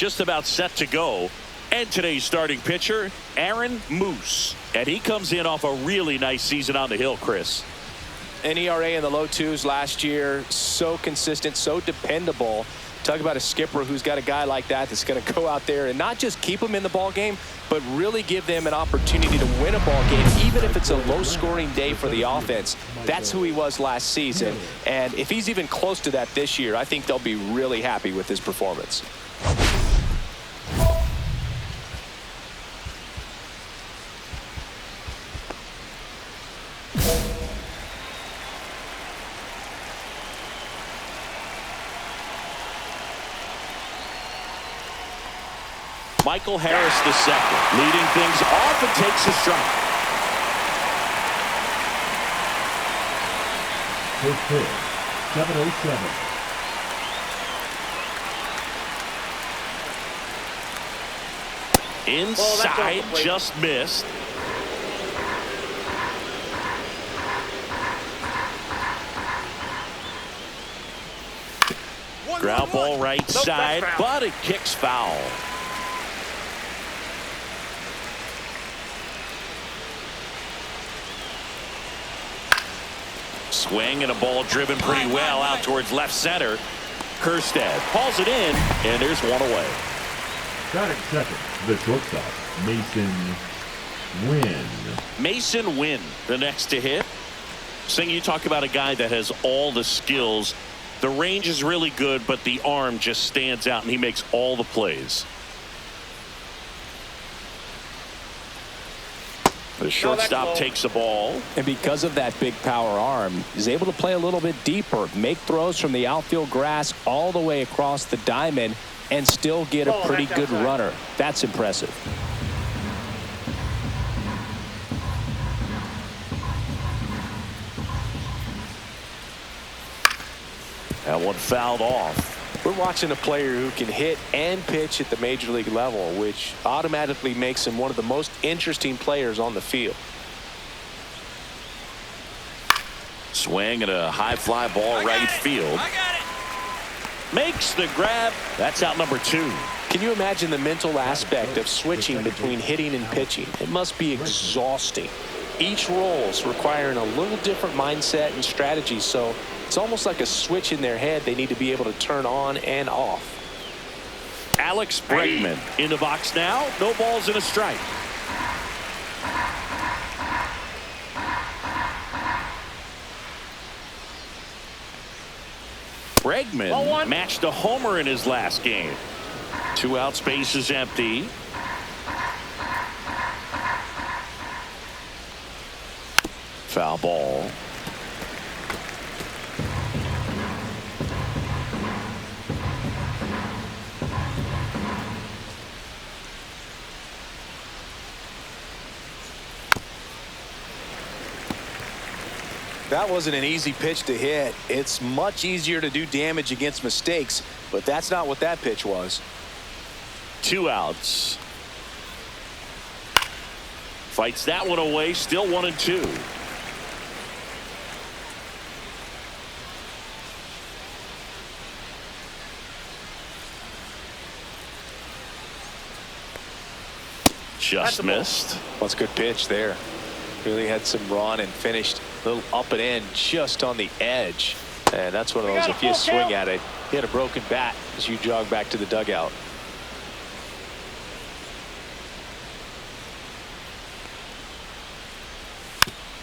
just about set to go. And today's starting pitcher, Aaron Moose. And he comes in off a really nice season on the hill, Chris. An ERA in the low twos last year. So consistent, so dependable. Talk about a skipper who's got a guy like that that's going to go out there and not just keep them in the ball game, but really give them an opportunity to win a ball game, even if it's a low-scoring day for the offense. That's who he was last season. And if he's even close to that this year, I think they'll be really happy with his performance. Michael Harris II, leading things off and takes a strike. First pitch, 7:07. Inside, just missed. Ground ball right side, but it kicks foul. Swing and a ball driven pretty well out towards left center. Kerstad hauls it in, and there's one away. Batting second, the shortstop, Mason Wynn. Mason Wynn, the next to hit. Sing, you talk about a guy that has all the skills. The range is really good, but the arm just stands out, and he makes all the plays. The shortstop takes the ball. And because of that big power arm, he's able to play a little bit deeper, make throws from the outfield grass all the way across the diamond, and still get a pretty good runner. That's impressive. That one fouled off. We're watching a player who can hit and pitch at the major league level, which automatically makes him one of the most interesting players on the field. Swing and a high fly ball right field. I got it. Makes the grab. That's out number 2. Can you imagine the mental aspect of switching between hitting and pitching? It must be exhausting. Each role's requiring a little different mindset and strategy, so it's almost like a switch in their head they need to be able to turn on and off. Alex Bregman in the box now. No balls and a strike. Bregman matched a homer in his last game. 2 outs, base is empty. Foul ball. That wasn't an easy pitch to hit. It's much easier to do damage against mistakes, but that's not what that pitch was. 2 outs. Fights that one away. Still 1-2. Just missed. That's a good pitch there. Really had some run and finished a little up and in just on the edge. And that's one of those, if you swing at it, you had a broken bat as you jog back to the dugout.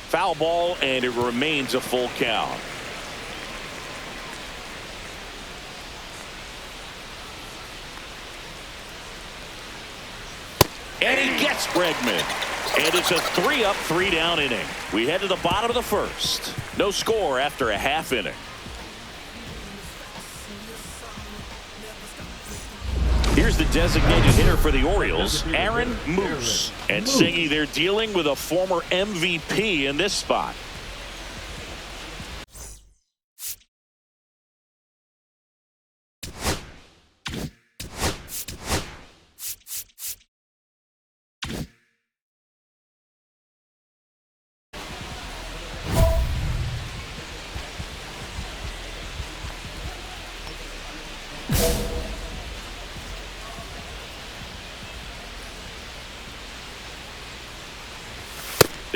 Foul ball, and it remains a full count. And he gets Bregman. And it's a 3-up, 3-down inning. We head to the bottom of the first. No score after a half inning. Here's the designated hitter for the Orioles, Aaron Moose. And Singy, they're dealing with a former MVP in this spot.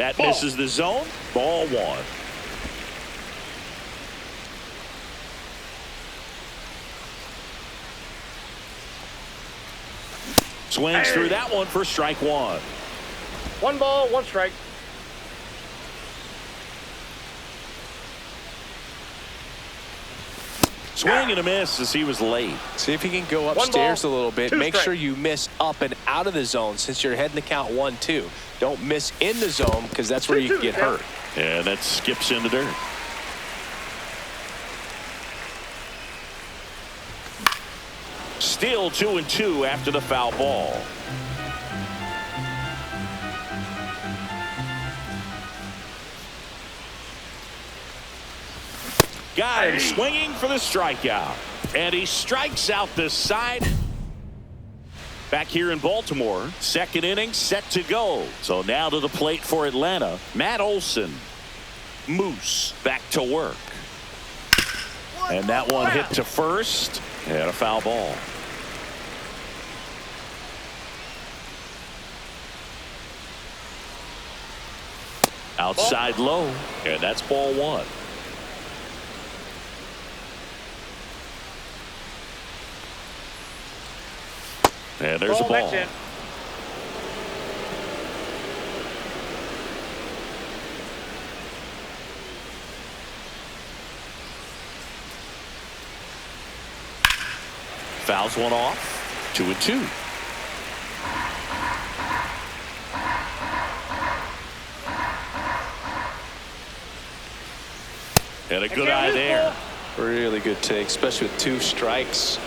That misses the zone. Ball one. Swings through that one for strike one. 1 ball, 1 strike. Swing and a miss as he was late. See if he can go upstairs a little bit. Make sure you miss up and out of the zone since you're heading the count 1-2. Don't miss in the zone because that's where you can get hurt. And that skips in the dirt. Still 2-2 after the foul ball. Got him swinging for the strikeout. And he strikes out this side. Back here in Baltimore, second inning set to go. So now to the plate for Atlanta, Matt Olson. Moose back to work. And that one hit to first and a foul ball. Outside low, and that's ball one. And there's a ball. Fouls one off. 2-2. And a good eye there. Really good take, especially with 2 strikes.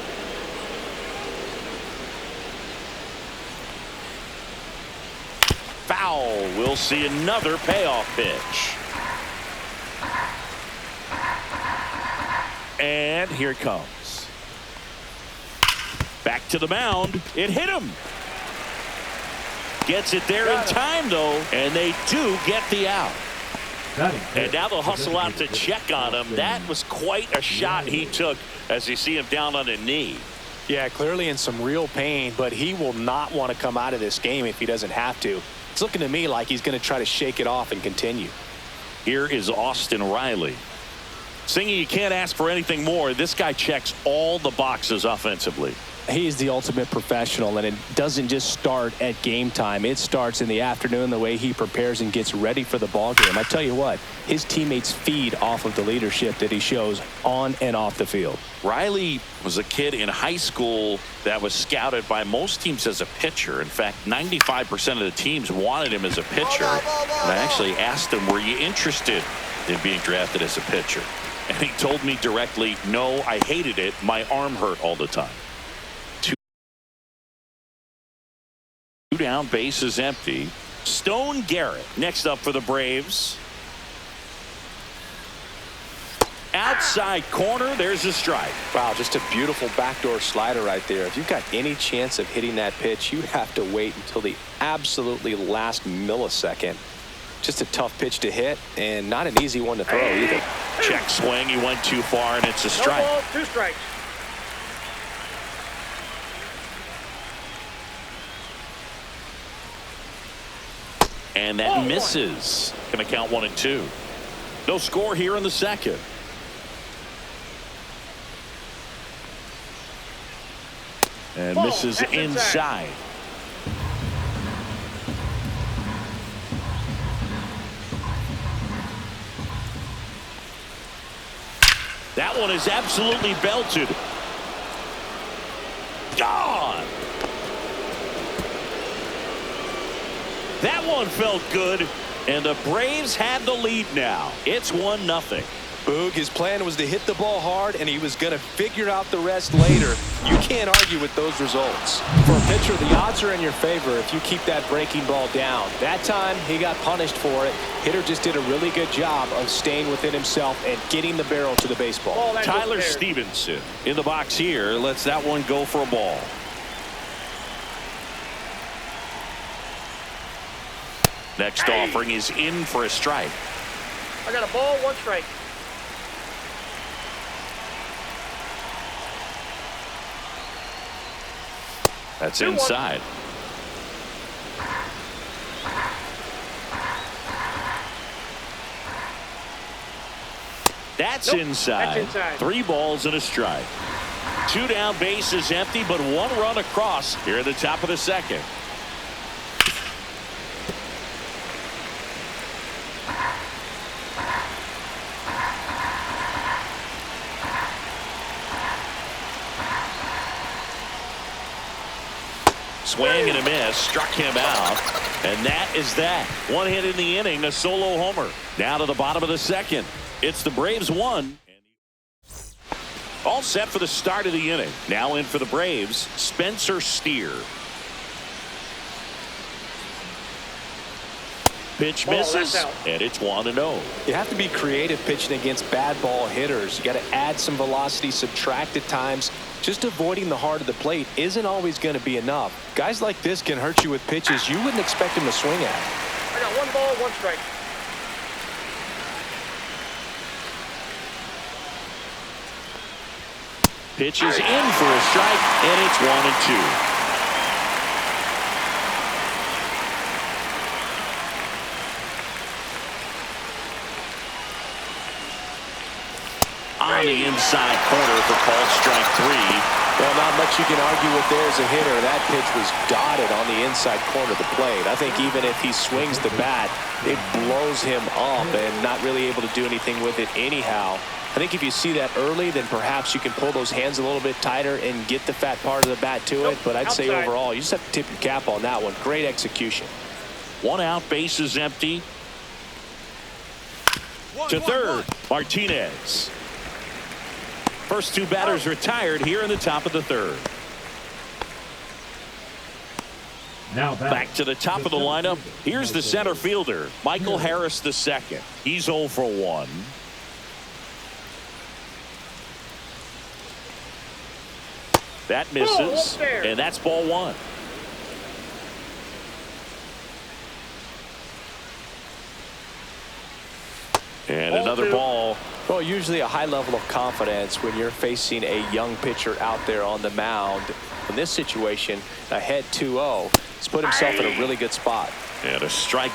Foul. We'll see another payoff pitch. And here it comes. Back to the mound. It hit him. Gets it there in time, though, and they do get the out. And now they'll hustle out to check on him. That was quite a shot he took as you see him down on a knee. Yeah, clearly in some real pain, but he will not want to come out of this game if he doesn't have to. It's looking to me like he's going to try to shake it off and continue. Here is Austin Riley. Singy, you can't ask for anything more. This guy checks all the boxes offensively. He's the ultimate professional, and it doesn't just start at game time. It starts in the afternoon, the way he prepares and gets ready for the ball game. I tell you what, his teammates feed off of the leadership that he shows on and off the field. Riley was a kid in high school that was scouted by most teams as a pitcher. In fact, 95% of the teams wanted him as a pitcher. And I actually asked him, were you interested in being drafted as a pitcher? And he told me directly, no, I hated it. My arm hurt all the time. Two down, base is empty. Stone Garrett next up for the Braves. Outside corner, there's a strike. Wow, just a beautiful backdoor slider right there. If you've got any chance of hitting that pitch, you have to wait until the absolutely last millisecond. Just a tough pitch to hit and not an easy one to throw either. Check swing, he went too far and it's a strike. No ball, 2 strikes. And that misses. Going to count 1-2. No score here in the second. And misses inside. That one is absolutely belted. Gone. That one felt good, and the Braves have the lead now. It's 1-0. Boog, his plan was to hit the ball hard, and he was going to figure out the rest later. You can't argue with those results. For a pitcher, the odds are in your favor if you keep that breaking ball down. That time, he got punished for it. Hitter just did a really good job of staying within himself and getting the barrel to the baseball. Tyler Stevenson in the box here lets that one go for a ball. Next offering is in for a strike. I got a ball, 1 strike. That's inside. That's Nope, inside. that's inside. 3 balls and a strike. 2 down, bases empty, but 1 run across here at the top of the second. Swing and a miss, struck him out, and that is that. 1 hit in the inning, a solo homer. Now to the bottom of the second. It's the Braves 1. All set for the start of the inning. Now in for the Braves, Spencer Steer. Pitch misses, and it's 1-0. You have to be creative pitching against bad ball hitters. You got to add some velocity, subtract at times. Just avoiding the heart of the plate isn't always going to be enough. Guys like this can hurt you with pitches you wouldn't expect them to swing at. I got 1 ball, 1 strike. Pitch is in for a strike, and it's 1-2. On the inside corner for called strike 3. Well, not much you can argue with there as a hitter. That pitch was dotted on the inside corner of the plate. I think even if he swings the bat, it blows him up and not really able to do anything with it anyhow. I think if you see that early, then perhaps you can pull those hands a little bit tighter and get the fat part of the bat to it. But I'd say overall, you just have to tip your cap on that one. Great execution. 1 out, bases empty. To third, Martinez. First 2 batters retired here in the top of the third. Now back to the top of the lineup. Here's the center fielder, Michael Harris II. He's 0 for 1. That misses, and that's ball 1. And another ball. Well, usually a high level of confidence when you're facing a young pitcher out there on the mound. In this situation, ahead 2-0. He's put himself in a really good spot. And a strike.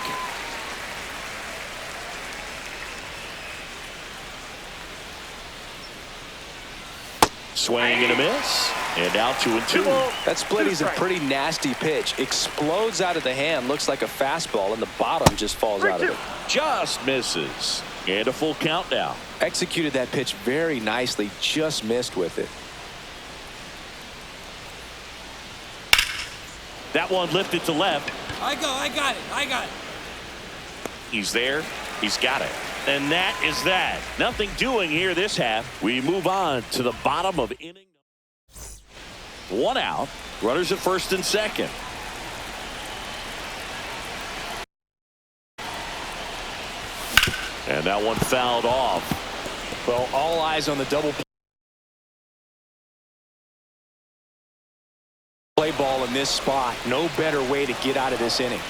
Swing and a miss. And now 2-2. That split is a pretty nasty pitch. Explodes out of the hand. Looks like a fastball, and the bottom just falls out of it. Just misses. And a full count now. Executed that pitch very nicely. Just missed with it. That one lifted to left. I got it. He's there. He's got it. And that is that. Nothing doing here this half. We move on to the bottom of inning. 1 out. Runners at first and second. And that one fouled off. Well, all eyes on the double play ball in this spot. No better way to get out of this inning.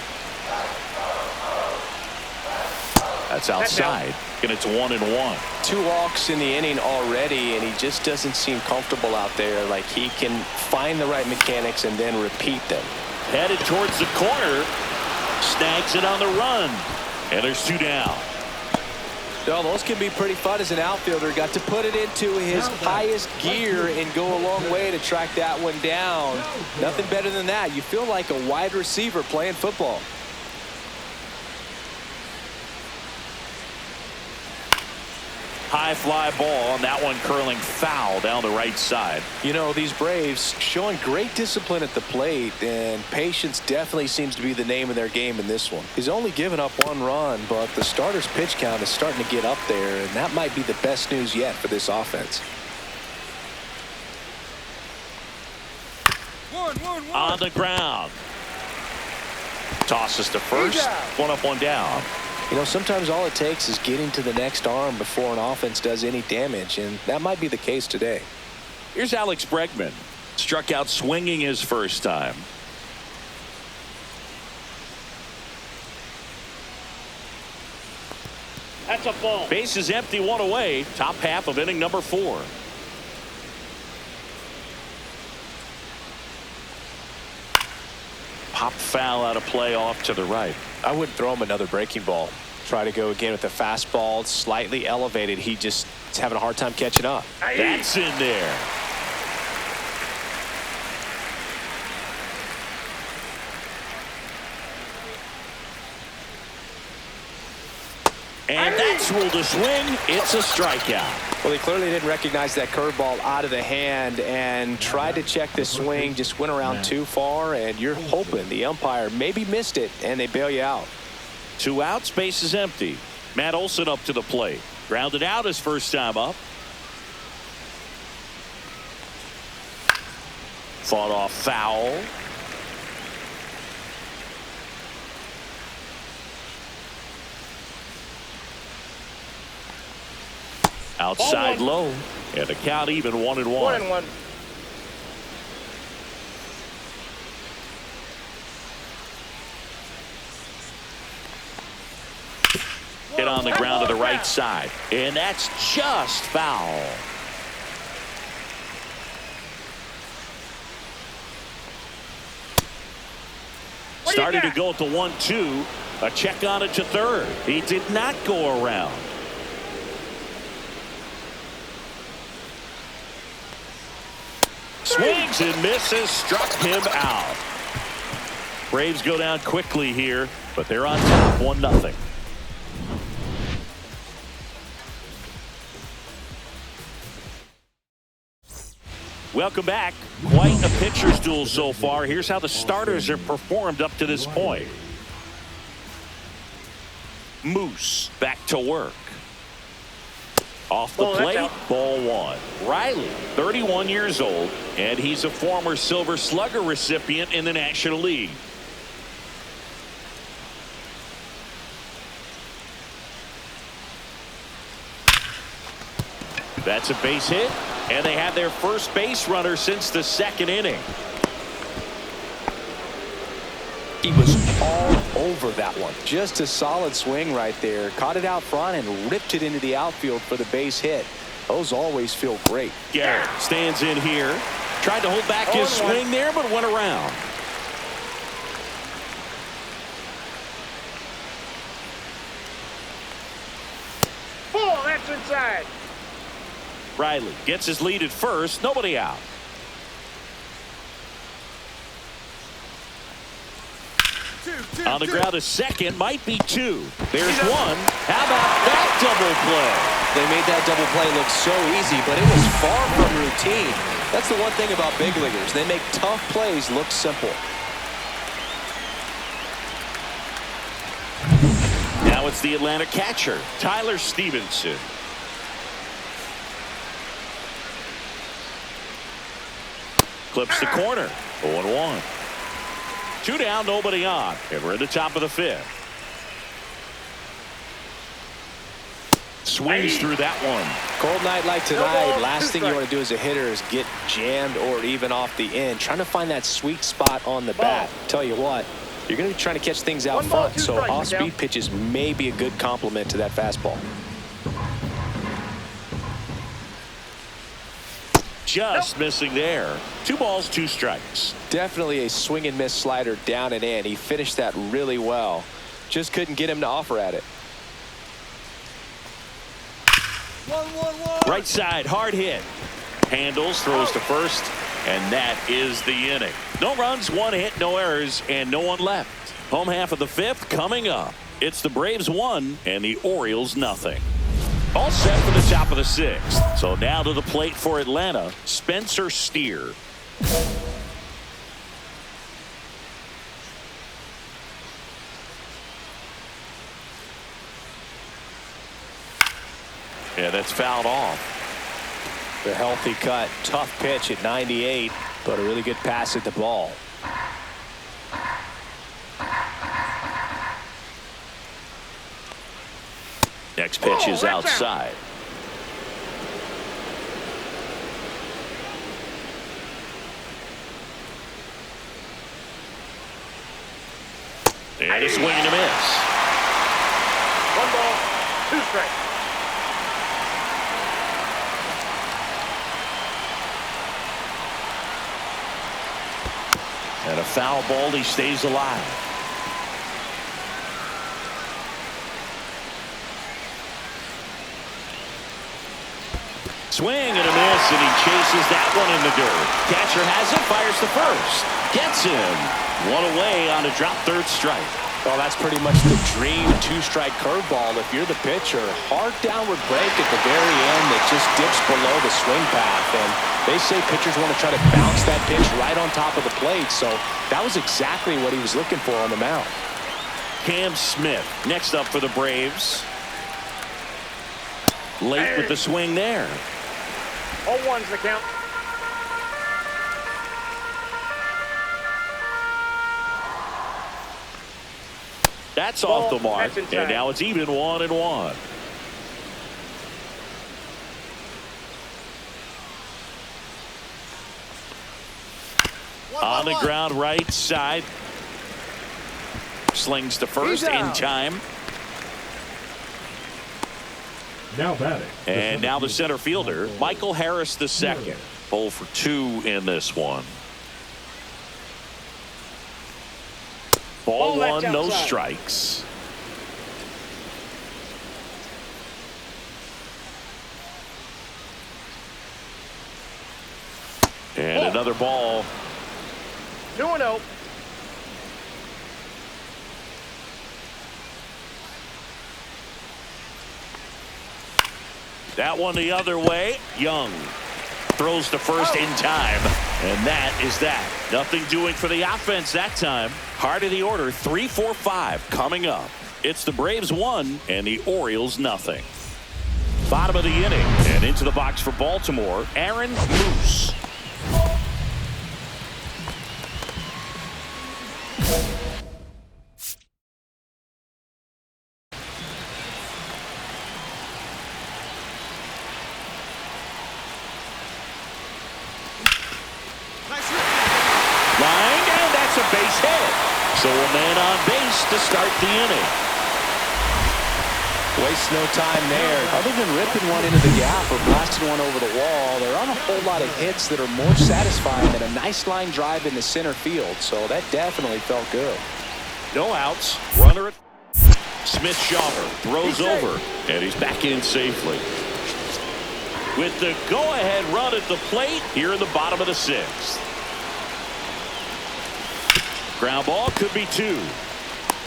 That's outside. And it's 1-1. 2 walks in the inning already, and he just doesn't seem comfortable out there. Like he can find the right mechanics and then repeat them. Headed towards the corner. Snags it on the run. And there's 2 down. Well, those can be pretty fun as an outfielder. Got to put it into his highest gear and go a long way to track that one down. Nothing better than that. You feel like a wide receiver playing football. High fly ball, and that one curling foul down the right side. You know, these Braves showing great discipline at the plate, and patience definitely seems to be the name of their game in this one. He's only given up 1 run, but the starter's pitch count is starting to get up there, and that might be the best news yet for this offense. On the ground. Tosses to first. 1 up, 1 down. You know, sometimes all it takes is getting to the next arm before an offense does any damage, and that might be the case today. Here's Alex Bregman. Struck out swinging his first time. That's a ball. Base is empty, 1 away. Top half of inning number 4. Pop foul out of play off to the right. I wouldn't throw him another breaking ball. Try to go again with the fastball, slightly elevated. He just is having a hard time catching up. That's in there. And that's ruled a swing. It's a strikeout. Well, he clearly didn't recognize that curveball out of the hand and tried to check the swing, just went around too far, and you're hoping the umpire maybe missed it, and they bail you out. 2 outs, base is empty. Matt Olson up to the plate. Grounded out his first time up. Fought off foul. Outside low. And the count even 1-1. 1-1. Hit on the ground to the right side. And that's just foul. Started to go at the 1-2. A check on it to third. He did not go around. Swings and misses. Struck him out. Braves go down quickly here, but they're on top 1-0. Welcome back. Quite a pitcher's duel so far. Here's how the starters have performed up to this point. Moose back to work. Off the plate, ball 1. Riley, 31 years old, and he's a former Silver Slugger recipient in the National League. That's a base hit, and they have their first base runner since the 2nd inning. He was all over that one. Just a solid swing right there. Caught it out front and ripped it into the outfield for the base hit. Those always feel great. Garrett stands in here. Tried to hold back his swing there, but went around. Ball, that's inside. Riley gets his lead at first. Nobody out. On the ground to second, might be 2. There's 1. How about that double play? They made that double play look so easy, but it was far from routine. That's the one thing about big leaguers. They make tough plays look simple. Now it's the Atlanta catcher, Tyler Stevenson. Clips the corner. 0-1. 2 down, nobody on. And we're at the top of the 5th. Swings through that one. Cold night like tonight, last thing you want to do as a hitter is get jammed or even off the end. Trying to find that sweet spot on the bat. Tell you what, you're going to be trying to catch things out front, so off-speed pitches may be a good complement to that fastball. Just missing there. 2 balls, 2 strikes. Definitely a swing and miss slider down and in. He finished that really well. Just couldn't get him to offer at it. 1-1-1. Right side, hard hit. Handles, throws to first, and that is the inning. No runs, 1 hit, no errors, and no one left. Home half of the 5th coming up. It's the Braves 1 and the Orioles nothing. All set for the top of the 6th. So now to the plate for Atlanta, Spencer Steer. Yeah, that's fouled off. The healthy cut. Tough pitch at 98, but a really good pass at the ball. Next pitch is outside. And a swing and a miss. 1 ball, 2 strikes. And a foul ball, he stays alive. Swing and a miss, and he chases that one in the dirt. Catcher has it, fires to first. Gets him. One away on a drop third strike. Well, that's pretty much the dream two-strike curveball. If you're the pitcher, hard downward break at the very end that just dips below the swing path. And they say pitchers want to try to bounce that pitch right on top of the plate. So that was exactly what he was looking for on the mound. Cam Smith next up for the Braves. Late with the swing there. 0-1's the count. That's off the mark, and now it's even 1-1. On the ground right side. Slings to first in time. Now batting. And now the center fielder, Michael Harris the second. 0 for 2 in this one. Ball one, no strikes. And another ball. 2-0. That one the other way. Young throws to first in time. And that is that. Nothing doing for the offense that time. Heart of the order, 3-4-5 coming up. It's the Braves 1 and the Orioles nothing. Bottom of the inning and into the box for Baltimore, Aaron Moose. Line, and that's a base hit. So a man on base to start the inning. Waste no time there. Other than ripping one into the gap or blasting one over the wall, there aren't a whole lot of hits that are more satisfying than a nice line drive in the center field. So that definitely felt good. No outs. Runner at Smith-Shawver throws over, and he's back in safely. With the go-ahead run at the plate here in the bottom of the sixth. Ground ball could be 2.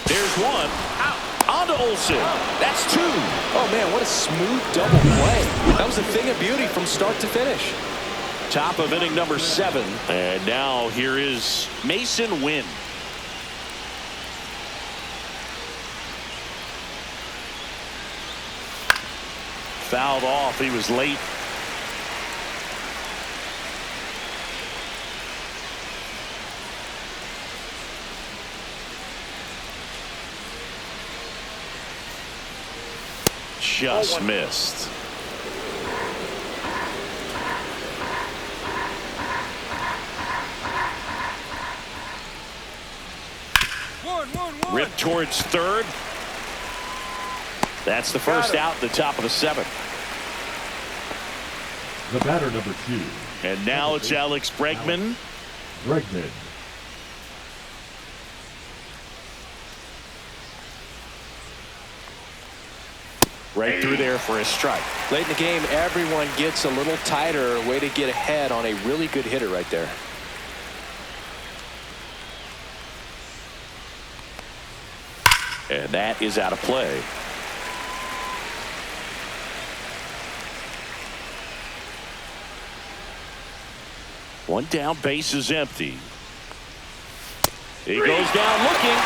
There's one. Out. On to Olsen. That's 2. Oh, man, what a smooth double play. That was a thing of beauty from start to finish. Top of inning number 7. And now here is Mason Wynn. Fouled off. He was late. Just missed. Ripped towards third. That's the first out, the top of the 7th. The batter number 2. And now it's Alex Bregman. Bregman. Right through there for a strike. Late in the game, everyone gets a little tighter. Way to get ahead on a really good hitter right there. And that is out of play. One down, base is empty. He goes down looking.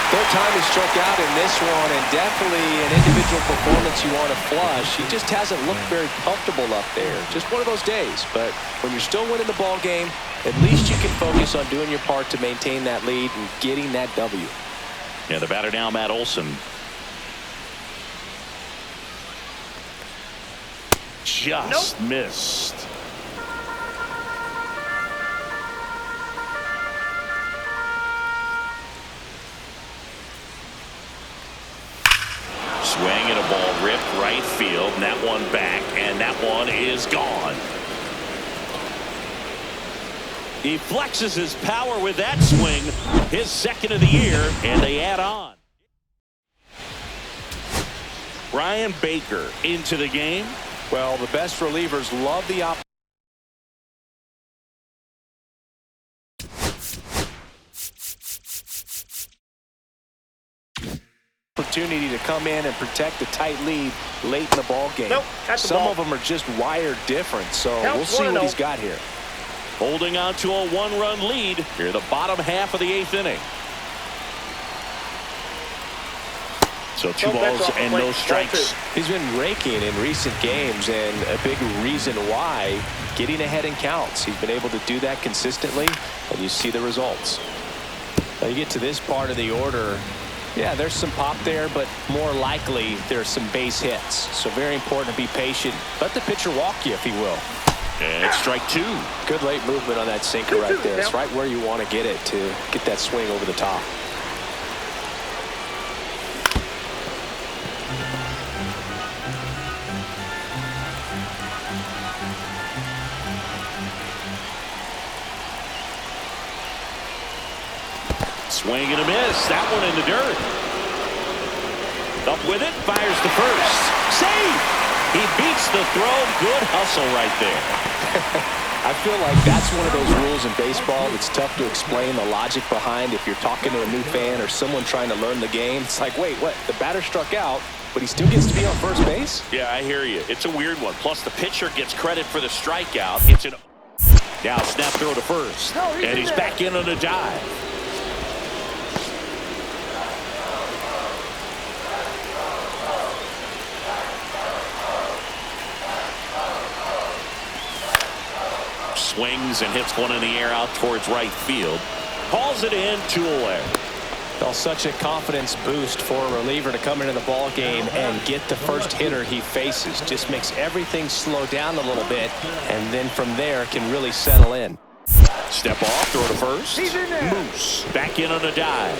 Third time he struck out in this one, and definitely an individual performance you want to flush. He just hasn't looked very comfortable up there. Just one of those days. But when you're still winning the ball game, at least you can focus on doing your part to maintain that lead and getting that W. Yeah, the batter now, Matt Olson. Just missed. Swing and a ball ripped right field, and that one back, and that one is gone. He flexes his power with that swing, his second of the year, and they add on. Brian Baker into the game. Well, the best relievers love the opportunity to come in and protect a tight lead late in the ball game. Nope, that's the Some ball. of them are just wired different, so Counts we'll see 1-0. what he's got here. Holding on to a one-run lead here in the bottom half of the 8th inning. So 2 balls and no strikes. He's been raking in recent games, and a big reason why, getting ahead in counts. He's been able to do that consistently, and you see the results. Now you get to this part of the order. Yeah, there's some pop there, but more likely there's some base hits. So very important to be patient. Let the pitcher walk you, if he will. And it's strike 2. Good late movement on that sinker right there. It's right where you want to get it to get that swing over the top. Swing and a miss. That one in the dirt. Up with it. Fires to first. Save. He beats the throw. Good hustle right there. I feel like that's one of those rules in baseball that's tough to explain the logic behind if you're talking to a new fan or someone trying to learn the game. It's like, wait, what? The batter struck out, but he still gets to be on first base? Yeah, I hear you. It's a weird one. Plus, the pitcher gets credit for the strikeout. It's an now snap throw to first. And he's back in on a dive. Swings and hits one in the air out towards right field. Calls it in, 2 away. Well, such a confidence boost for a reliever to come into the ball game and get the first hitter he faces. Just makes everything slow down a little bit, and then from there can really settle in. Step off, throw to first. Moose back in on a dive.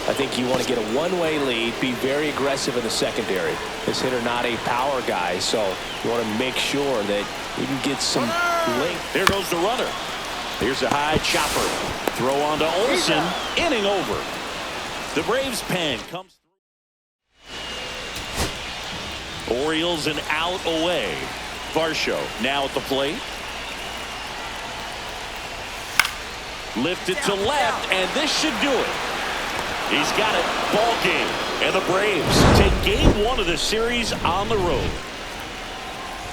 I think you want to get a one-way lead, be very aggressive in the secondary. This hitter not a power guy, so you want to make sure that you can get some length. There goes the runner. Here's a high chopper. Throw on to Olsen. Inning over. The Braves pen comes through. Orioles an out away. Varsho now at the plate. Lifted to left, and this should do it. He's got it. Ball game. And the Braves take game 1 of the series on the road.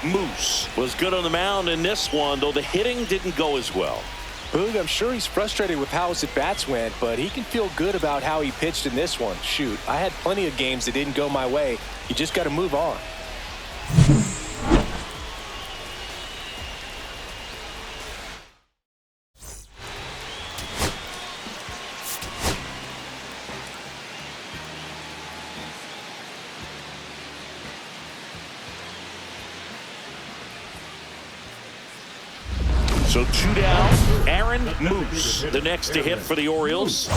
Moose was good on the mound in this one, though the hitting didn't go as well. Boog, I'm sure he's frustrated with how his at-bats went, but he can feel good about how he pitched in this one. Shoot, I had plenty of games that didn't go my way. You just got to move on. So 2 down. Aaron Moose, the next to hit for the Orioles.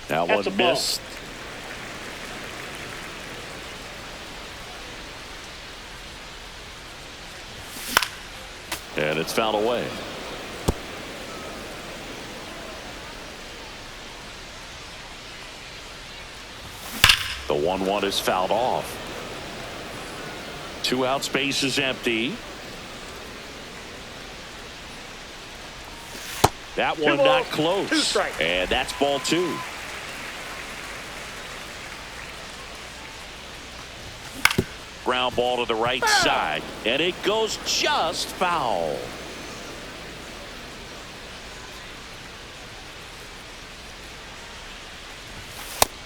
That That's one a ball. missed. And it's fouled away. The 1-1 is fouled off. 2 out, space is empty. That one not close. 2 strikes. And that's ball 2. Ground ball to the right side, and it goes just foul.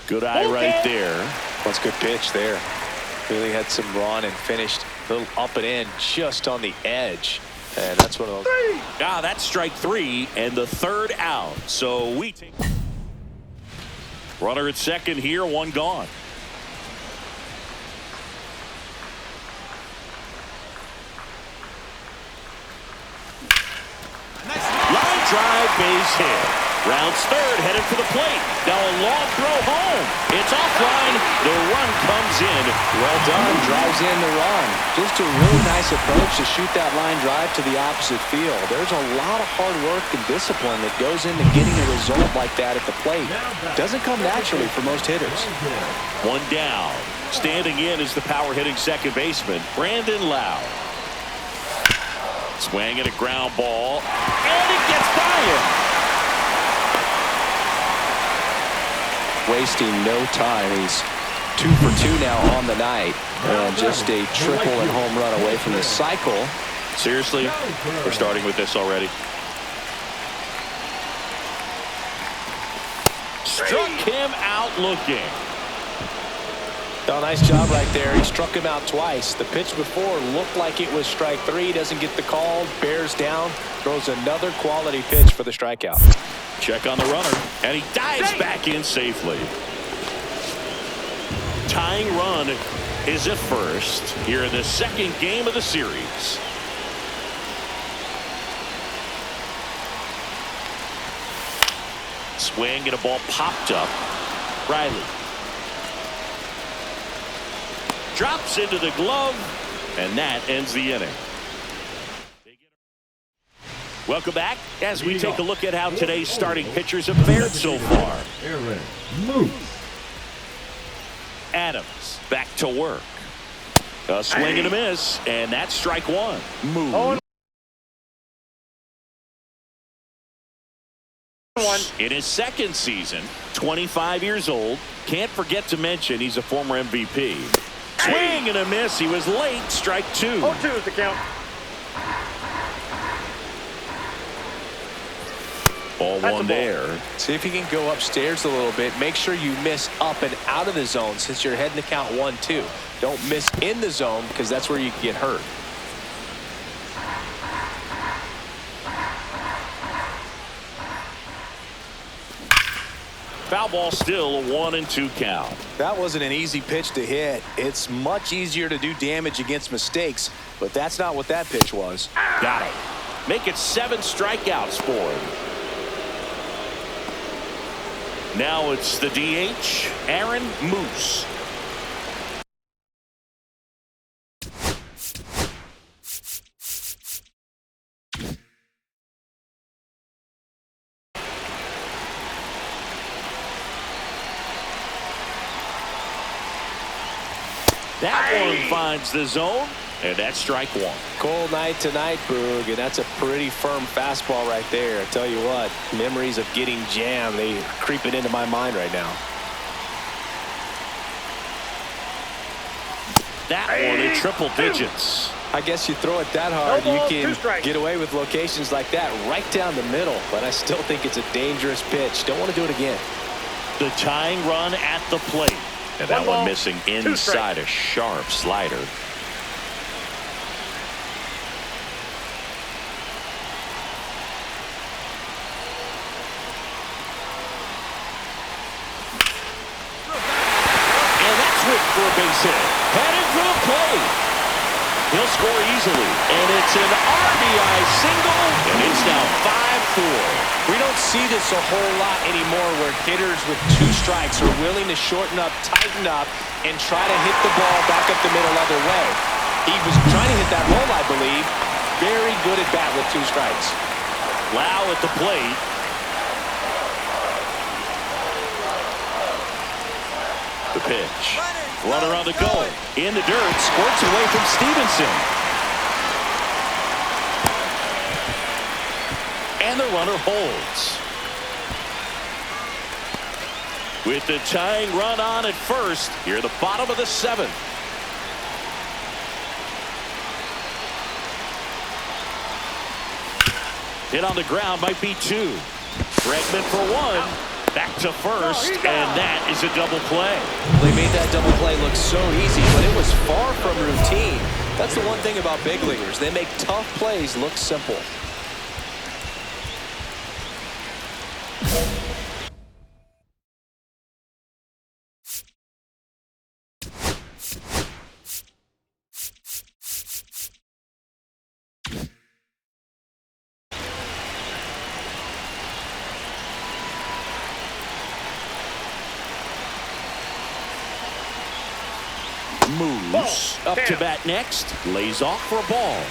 Good eye right there. That's a good pitch there. Really had some run and finished a little up and in just on the edge. And that's one of those. Ah, that's strike 3 and the 3rd out. So we take runner at second here, 1 gone. Line drive base hit. Rounds third, headed for the plate. Now a long throw home. It's offline. The run comes in. Well done. Drives in the run. Just a really nice approach to shoot that line drive to the opposite field. There's a lot of hard work and discipline that goes into getting a result like that at the plate. Doesn't come naturally for most hitters. One down. Standing in is the power-hitting second baseman, Brandon Lau. Swing at a ground ball, and it gets by him. Wasting no time. He's 2 for 2 now on the night, and just a triple and home run away from the cycle. Seriously, we're starting with this already. Struck him out looking. Oh, nice job right there. He struck him out twice. The pitch before looked like it was strike 3. Doesn't get the call. Bears down. Throws another quality pitch for the strikeout. Check on the runner, and he dives back in safely. Tying run is at first here in the second game of the series. Swing and a ball popped up. Riley drops into the glove, and that ends the inning. Welcome back as we take a look at how today's starting pitchers have fared so far. Aaron Moose. Adams back to work. A swing and a miss, and that's strike one. Moose. In his second season, 25 years old. Can't forget to mention he's a former MVP. Swing and a miss. He was late. Strike 2. 0-2 is the count. Ball one there. See if you can go upstairs a little bit. Make sure you miss up and out of the zone since you're heading to count 1-2. Don't miss in the zone because that's where you can get hurt. Foul ball, still a 1-2 count. That wasn't an easy pitch to hit. It's much easier to do damage against mistakes, but that's not what that pitch was. Got it. Make it 7 strikeouts for him. Now it's the DH, Aaron Moose. That one finds the zone, and that's strike 1. Cold night tonight, Boog, and that's a pretty firm fastball right there. I tell you what, memories of getting jammed, they are creeping into my mind right now. That one in triple digits. I guess you throw it that hard, No ball, you 2 can strikes. get away with locations like that right down the middle, but I still think it's a dangerous pitch. Don't want to do it again. The tying run at the plate. And that one missing 2 inside strikes. a sharp slider. And that's whipped for a base hit. Headed for the plate. He'll score easily. And it's an RBI single. And it's now 5-4. We don't see this a whole lot anymore where hitters with 2 strikes are willing to shorten up, tighten up, and try to hit the ball back up the middle other way. He was trying to hit that roll, I believe. Very good at bat with 2 strikes. Lau at the plate. The pitch. Runner on the go. In the dirt. Squirts away from Stevenson. And the runner holds. With the tying run on at first, here the bottom of the 7th. Hit on the ground, might be 2. Bregman for 1. Back to first, and that is a double play. They made that double play look so easy, but it was far from routine. That's the one thing about big leaguers. They make tough plays look simple. moves. Ball. Up to Down. bat next. Lays off for a ball.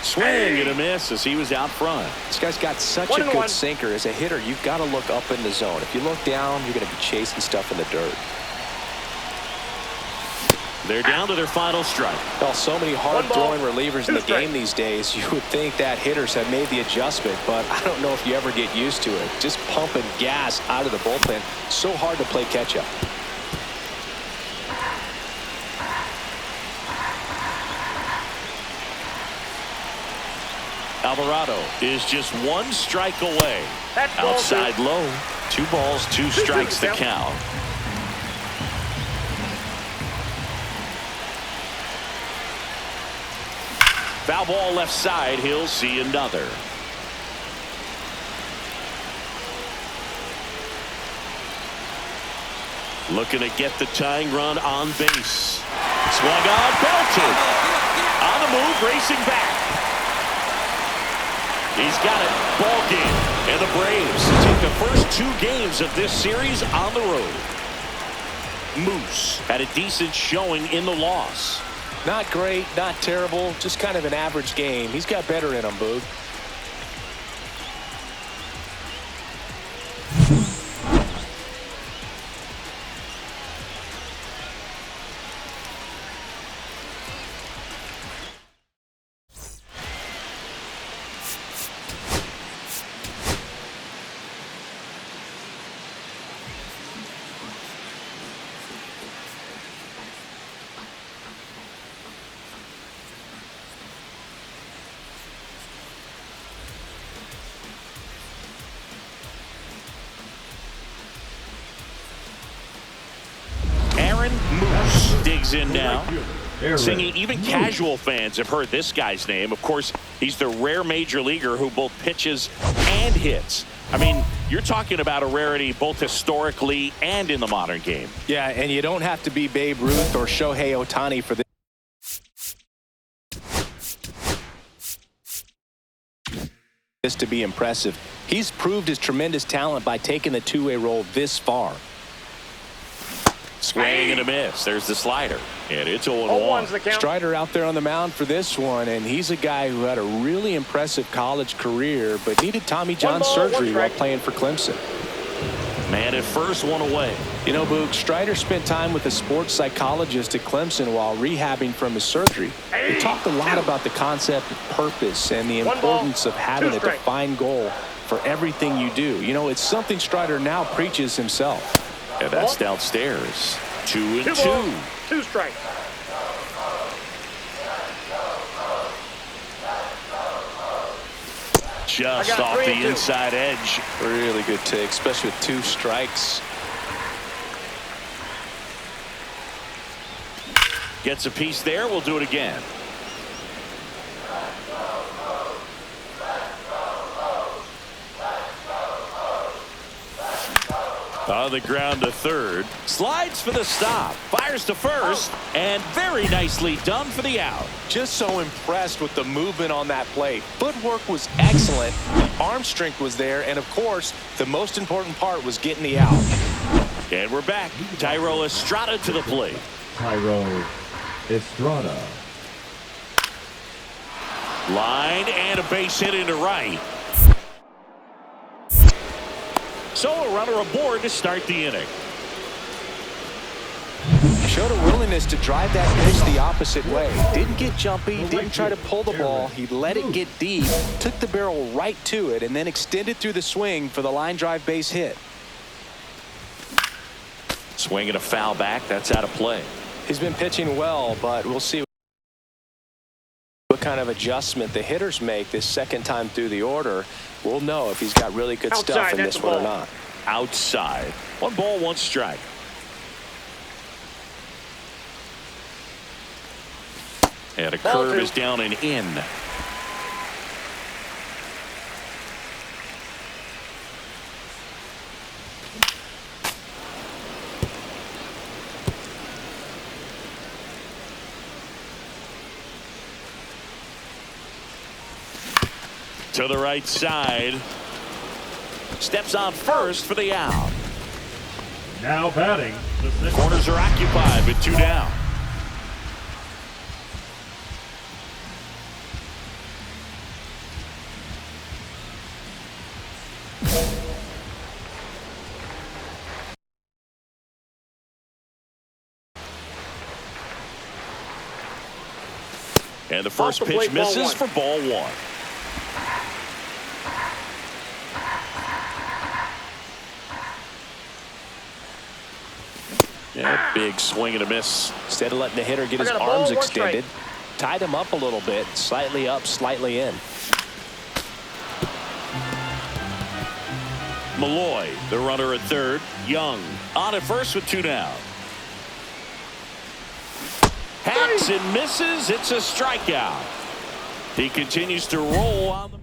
Swing and a miss as he was out front. This guy's got such a 1-1. good sinker. As a hitter, you've got to look up in the zone. If you look down, you're going to be chasing stuff in the dirt. They're down to their final strike. Well, so many hard-throwing relievers in the game these days, you would think that hitters have made the adjustment, but I don't know if you ever get used to it. Just pumping gas out of the bullpen. So hard to play catch-up. Alvarado is just one strike away. That's ball Outside two. low. 2 balls, 2 strikes the count. Foul ball left side. He'll see another. Looking to get the tying run on base. Swung on, belted. On the move, racing back. He's got it. Ball game. And the Braves take the first 2 games of this series on the road. Moose had a decent showing in the loss. Not great, not terrible, just kind of an average game. He's got better in him, Boog. Moose digs in now. Aaron Singing, even Moose. casual fans have heard this guy's name. Of course, he's the rare major leaguer who both pitches and hits. I mean, you're talking about a rarity both historically and in the modern game. Yeah, and you don't have to be Babe Ruth or Shohei Ohtani for this to be impressive. He's proved his tremendous talent by taking the two-way role this far. Swing and a miss. There's the slider. And it's 0-1's 0-1. the count. Strider out there on the mound for this one, and he's a guy who had a really impressive college career, but needed Tommy John 1 ball, 1 surgery while strike. playing for Clemson. Man at first, 1 away. You know, Boog, Strider spent time with a sports psychologist at Clemson while rehabbing from his surgery. He talked a lot about the concept of purpose and the 1 ball, importance of having 2 a strike. defined goal for everything you do. You know, it's something Strider now preaches himself. And that's downstairs. 2-2. 2 balls, 2 strikes. Just I got off 3 the and 2. inside edge. Really good take, especially with 2 strikes. Gets a piece there. We'll do it again. On the ground to third. Slides for the stop. Fires to first. And very nicely done for the out. Just so impressed with the movement on that play. Footwork was excellent. Arm strength was there. And, of course, the most important part was getting the out. And we're back. Tyro Estrada to the plate. Tyro Estrada. Line and a base hit into right. So a runner aboard to start the inning. Showed a willingness to drive that pitch the opposite way. Didn't get jumpy, didn't try to pull the ball. He let it get deep, took the barrel right to it, and then extended through the swing for the line drive base hit. Swing and a foul back. That's out of play. He's been pitching well, but we'll see what kind of adjustment the hitters make this second time through the order. We'll know if he's got really good stuff Outside, in that's this a one or ball. not. Outside. 1 ball, 1 strike. And a Ball curve 2. is down and in. To the right side. steps on first for the out. Now batting, the Corners are occupied with 2 down. And the first Off the plate, pitch misses ball for ball 1. Yeah, big swing and a miss. Instead of letting the hitter get his I got a ball, arms 1 extended, strike. tied him up a little bit, slightly up, slightly in. Malloy, the runner at third. Young on at first with 2 down. Hacks and misses. It's a strikeout. He continues to roll on the.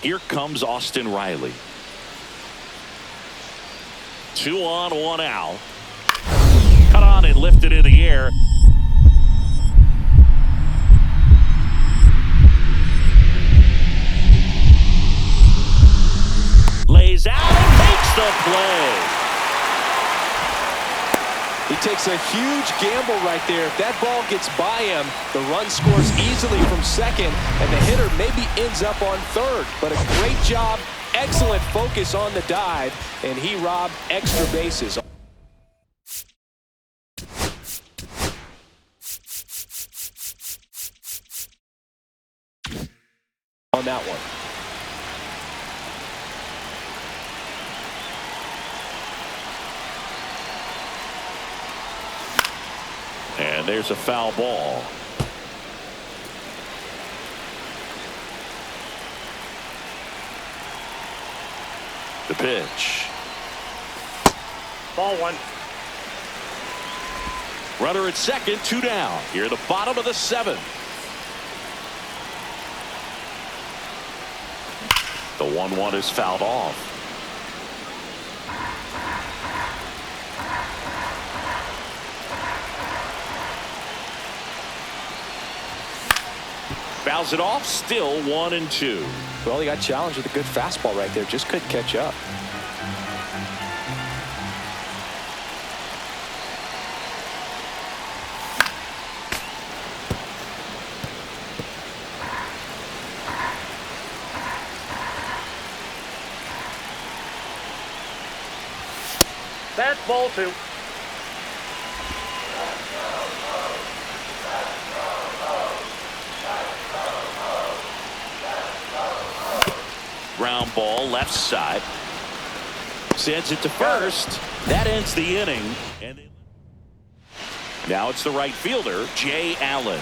Here comes Austin Riley. 2 on, 1 out. Cut on and lifted in the air. Lays out and makes the play. He takes a huge gamble right there. If that ball gets by him, the run scores easily from second, and the hitter maybe ends up on third. But a great job, excellent focus on the dive, and he robbed extra bases. On that one. And there's a foul ball. The pitch. Ball 1. Runner at second, 2 down. Here at the bottom of the 7th. The 1-1 is fouled off. Fouls it off, still 1-2. Well, he got challenged with a good fastball right there. Just couldn't catch up. That's ball 2. Ground ball left side. Sends it to first. That ends the inning. And now it's the right fielder, Jay Allen.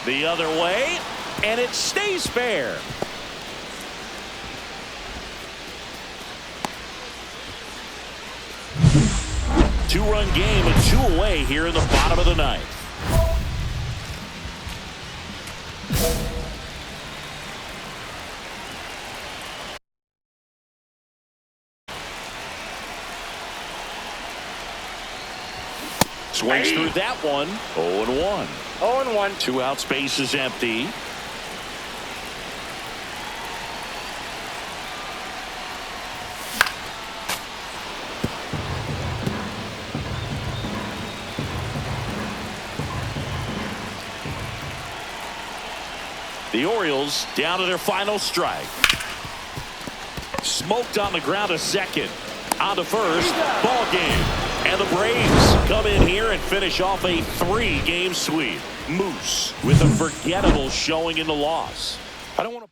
The other way, and it stays fair. Two-run game and 2 away here in the bottom of the 9th. Swings through that one. 0-1. 0-1. 2 out, space is empty. The Orioles down to their final strike. Smoked on the ground a second. On to first. Ball game. And the Braves come in here and finish off a 3-game sweep. Moose with a forgettable showing in the loss. I don't want to.